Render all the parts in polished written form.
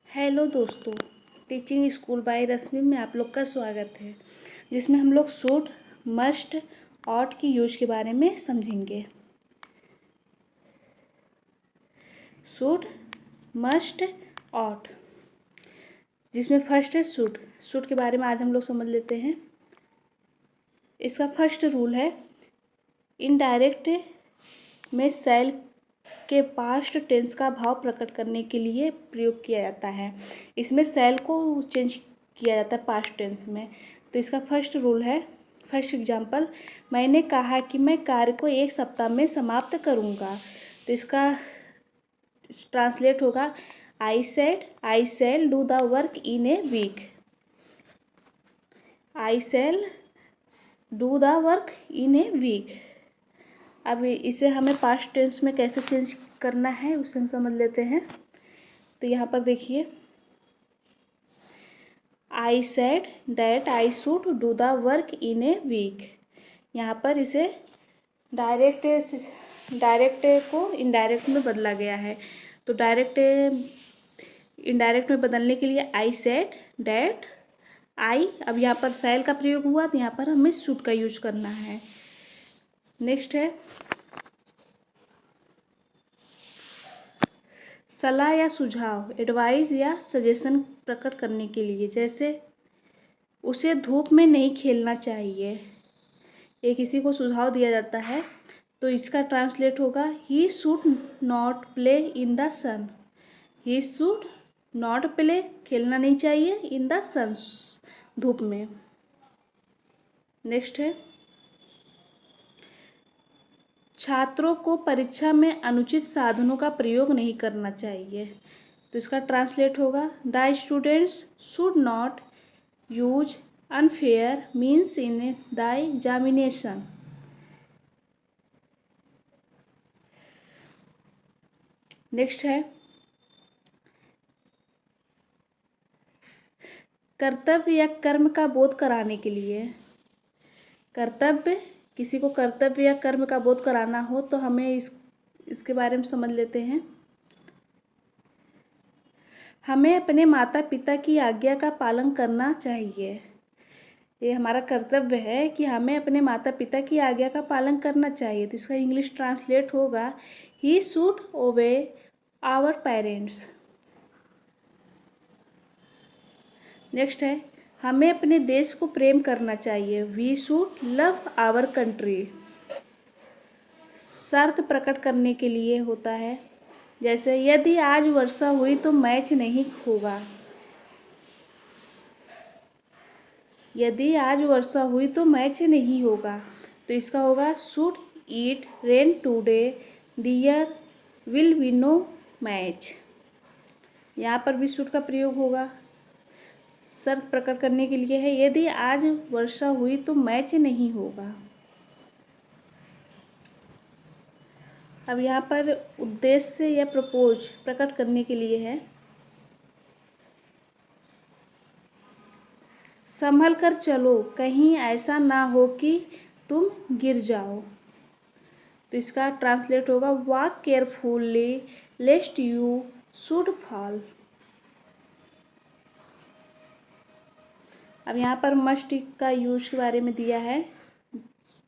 Hello दोस्तों, teaching school by रश्मि में आप लोग का स्वागत है, जिसमें हम लोग शुड, मस्ट, ऑट की यूज के बारे में समझेंगे। शुड, मस्ट, ऑट, जिसमें फर्स्ट है शुड। शुड के बारे में आज हम लोग समझ लेते हैं। इसका फर्स्ट रूल है, इनडायरेक्ट में शैल के पास्ट टेंस का भाव प्रकट करने के लिए प्रयोग किया जाता है। इसमें शैल को चेंज किया जाता है पास्ट टेंस में। तो इसका फर्स्ट रूल है, फर्स्ट एग्जांपल, मैंने कहा कि मैं कार्य को 1 सप्ताह में समाप्त करूंगा। तो इसका ट्रांसलेट होगा, I said I shall do the work in a week. I shall do the work in a week. अब इसे हमें पास्ट टेंस में कैसे चेंज करना है उसे हम समझ लेते हैं। तो यहाँ पर देखिए, I said that I should do the work in a week. यहाँ पर इसे डायरेक्ट को इनडायरेक्ट में बदला गया है। तो डायरेक्ट इनडायरेक्ट में बदलने के लिए आई सेड डैट आई, अब यहाँ पर शैल का प्रयोग हुआ तो यहाँ पर हमें शुड का यूज करना है। नेक्स्ट है, सलाह या सुझाव, एडवाइस या सजेशन प्रकट करने के लिए, जैसे उसे धूप में नहीं खेलना चाहिए। ये किसी को सुझाव दिया जाता है तो इसका ट्रांसलेट होगा, he should not play in the sun. He should not play, खेलना नहीं चाहिए, इन द सन, धूप में। नेक्स्ट है, छात्रों को परीक्षा में अनुचित साधनों का प्रयोग नहीं करना चाहिए। तो इसका ट्रांसलेट होगा, the students should not use unfair means in the examination. Next है, कर्तव्य या कर्म का बोध कराने के लिए। कर्तव्य, किसी को कर्तव्य या कर्म का बोध कराना हो तो हमें इसके बारे में समझ लेते हैं। हमें अपने माता पिता की आज्ञा का पालन करना चाहिए। ये हमारा कर्तव्य है कि हमें अपने माता पिता की आज्ञा का पालन करना चाहिए। तो इसका इंग्लिश ट्रांसलेट होगा, he should obey our parents. Next है, हमें अपने देश को प्रेम करना चाहिए। We should love our country. शर्त प्रकट करने के लिए होता है, जैसे यदि आज वर्षा हुई तो मैच नहीं होगा। यदि आज वर्षा हुई तो मैच नहीं होगा। तो इसका होगा, should it rain today there will be no match. यहाँ पर भी शुड का प्रयोग होगा, शर्त प्रकट करने के लिए है, यदि आज वर्षा हुई तो मैच नहीं होगा। अब यहाँ पर उद्देश्य या प्रपोज प्रकट करने के लिए है, संभल कर चलो, कहीं ऐसा ना हो कि तुम गिर जाओ। तो इसका ट्रांसलेट होगा, walk carefully लेस्ट you should fall. अब यहाँ पर मस्ट का यूज के बारे में दिया है,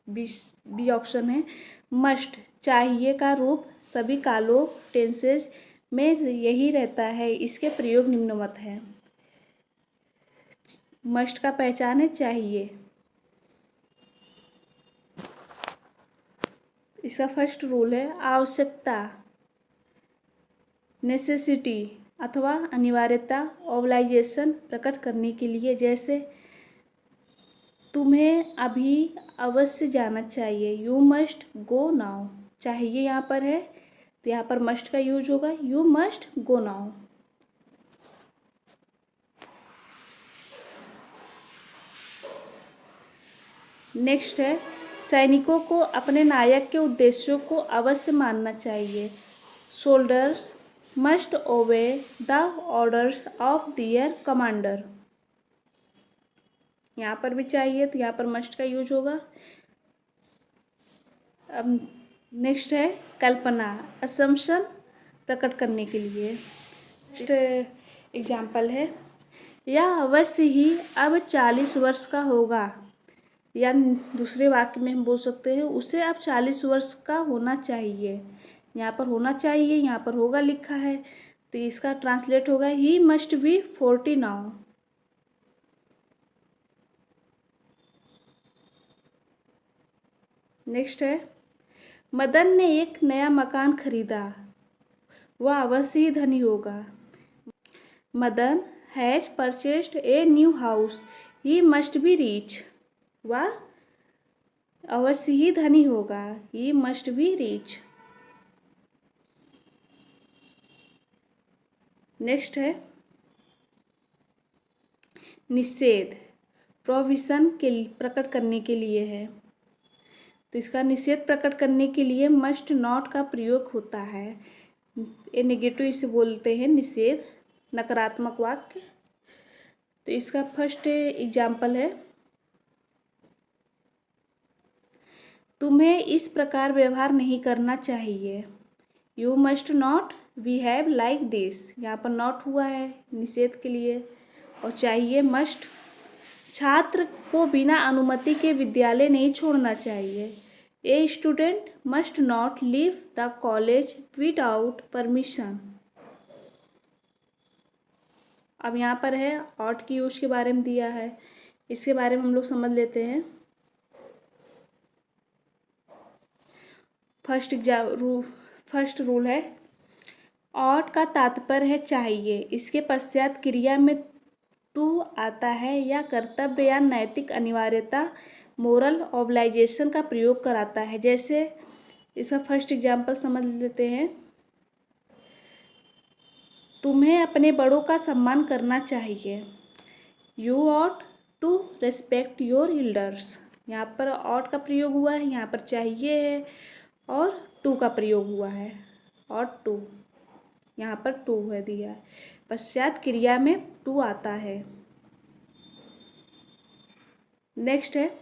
बी ऑप्शन है। मस्ट चाहिए का रूप सभी कालों टेंसेज में यही रहता है, इसके प्रयोग निम्नवत है। मस्ट का पहचान है चाहिए। इसका फर्स्ट रूल है, आवश्यकता, नेसेसिटी अथवा अनिवार्यता, ऑब्लाइजेशन प्रकट करने के लिए, जैसे तुम्हें अभी अवश्य जाना चाहिए। You must go now. चाहिए यहाँ पर है तो यहाँ पर मस्ट का यूज होगा, you must go now. Next है, सैनिकों को अपने नायक के उद्देश्यों को अवश्य मानना चाहिए। Soldiers must obey the orders of their commander. यहाँ पर भी चाहिए तो यहाँ पर मस्ट का यूज होगा। अब नेक्स्ट है, कल्पना, असम्पशन प्रकट करने के लिए। एग्जाम्पल है, यह अवश्य ही अब 40 वर्ष का होगा, या दूसरे वाक्य में हम बोल सकते हैं उसे अब 40 वर्ष का होना चाहिए। यहाँ पर होना चाहिए, यहाँ पर होगा लिखा है, तो इसका ट्रांसलेट होगा he must be 40 now. Next है, मदन ने एक नया मकान खरीदा, वह अवश्य ही धनी होगा। Madan has purchased a new house, he must be rich, वह अवश्य ही धनी होगा, he must be rich. Next है, निषेध प्रोविशन के प्रकट करने के लिए है, तो इसका निषेध प्रकट करने के लिए मस्ट नॉट का प्रयोग होता है। ये नेगेटिव इसे बोलते हैं निषेध, नकारात्मक वाक्य। तो इसका फर्स्ट एग्जाम्पल है, तुम्हें इस प्रकार व्यवहार नहीं करना चाहिए, you must not behave like this. यहाँ पर नॉट हुआ है निषेध के लिए, और चाहिए मस्ट। छात्र को बिना अनुमति के विद्यालय नहीं छोड़ना चाहिए, a student must not leave the college without permission. अब यहाँ पर है ऑट की यूज के बारे में दिया है, इसके बारे में हम लोग समझ लेते हैं। फर्स्ट रूल है, ऑट का तात्पर्य है चाहिए, इसके पश्चात क्रिया में टू आता है या कर्तव्य या नैतिक अनिवार्यता, मोरल ऑब्लाइजेशन का प्रयोग कराता है। जैसे इसका फर्स्ट एग्जाम्पल समझ लेते हैं, तुम्हें अपने बड़ों का सम्मान करना चाहिए, you ought to respect your elders. यहाँ पर ऑट का प्रयोग हुआ है, यहाँ पर चाहिए है, और टू का प्रयोग हुआ है, और टू, यहाँ पर टू है दिया है, पश्चात क्रिया में टू आता है। नेक्स्ट है,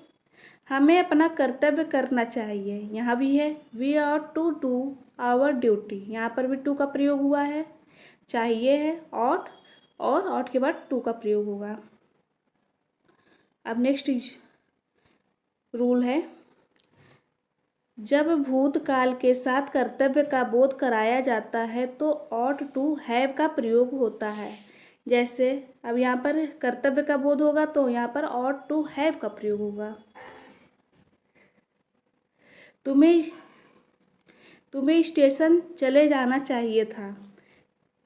हमें अपना कर्तव्य करना चाहिए, यहाँ भी है we ought to do our duty, यहाँ पर भी टू का प्रयोग हुआ है, चाहिए है ऑट, और ऑट के बाद टू का प्रयोग होगा। अब नेक्स्ट रूल है, जब भूतकाल के साथ कर्तव्य का बोध कराया जाता है तो ऑट टू हैव का प्रयोग होता है। जैसे अब यहाँ पर कर्तव्य का बोध होगा तो यहाँ पर ऑट टू हैव का प्रयोग होगा। तुम्हें स्टेशन चले जाना चाहिए था,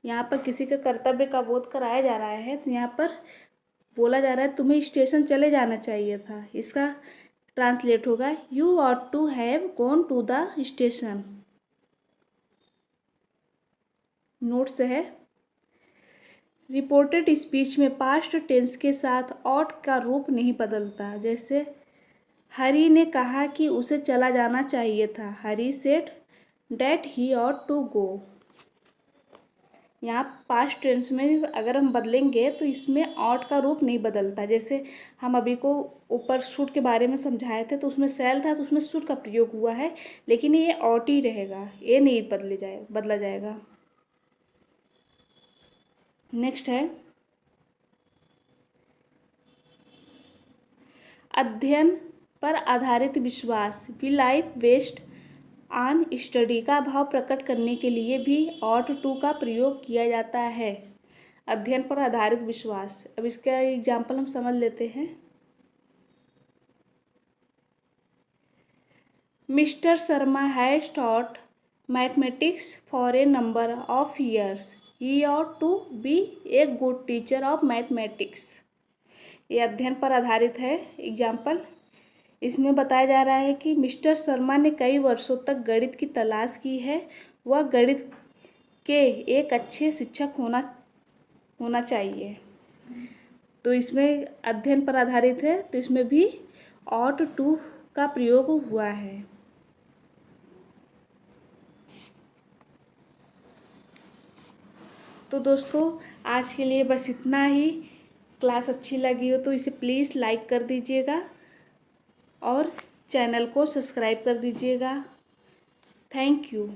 यहाँ पर किसी का कर्तव्य का बोध कराया जा रहा है, तो यहाँ पर बोला जा रहा है तुम्हें स्टेशन चले जाना चाहिए था। इसका ट्रांसलेट होगा you ought to have gone to the station. Notes है, रिपोर्टेड स्पीच में पास्ट टेंस के साथ ऑट का रूप नहीं बदलता। जैसे हरी ने कहा कि उसे चला जाना चाहिए था, Hari said that he ought to go. यहाँ पास्ट टेंस में अगर हम बदलेंगे तो इसमें ऑट का रूप नहीं बदलता। जैसे हम अभी को ऊपर शुड के बारे में समझाए थे, तो उसमें सेल था तो उसमें शुड का प्रयोग हुआ है, लेकिन ये ऑट ही रहेगा, ये नहीं बदला जाएगा। नेक्स्ट है, अध्ययन पर आधारित विश्वास, belief based on study का भाव प्रकट करने के लिए भी ऑट टू का प्रयोग किया जाता है। अध्ययन पर आधारित विश्वास, अब इसका एग्जाम्पल हम समझ लेते हैं। Mister Sharma has taught mathematics for a number of years, he ought to be a good teacher of mathematics. ये अध्ययन पर आधारित है। एग्जाम्पल, इसमें बताया जा रहा है कि मिस्टर शर्मा ने कई वर्षों तक गणित की तलाश की है, वह गणित के एक अच्छे शिक्षक होना चाहिए। तो इसमें अध्ययन पर आधारित है, तो इसमें भी ऑट टू का प्रयोग हुआ है। तो दोस्तों आज के लिए बस इतना ही। क्लास अच्छी लगी हो तो इसे प्लीज़ लाइक कर दीजिएगा और चैनल को सब्सक्राइब कर दीजिएगा। Thank you.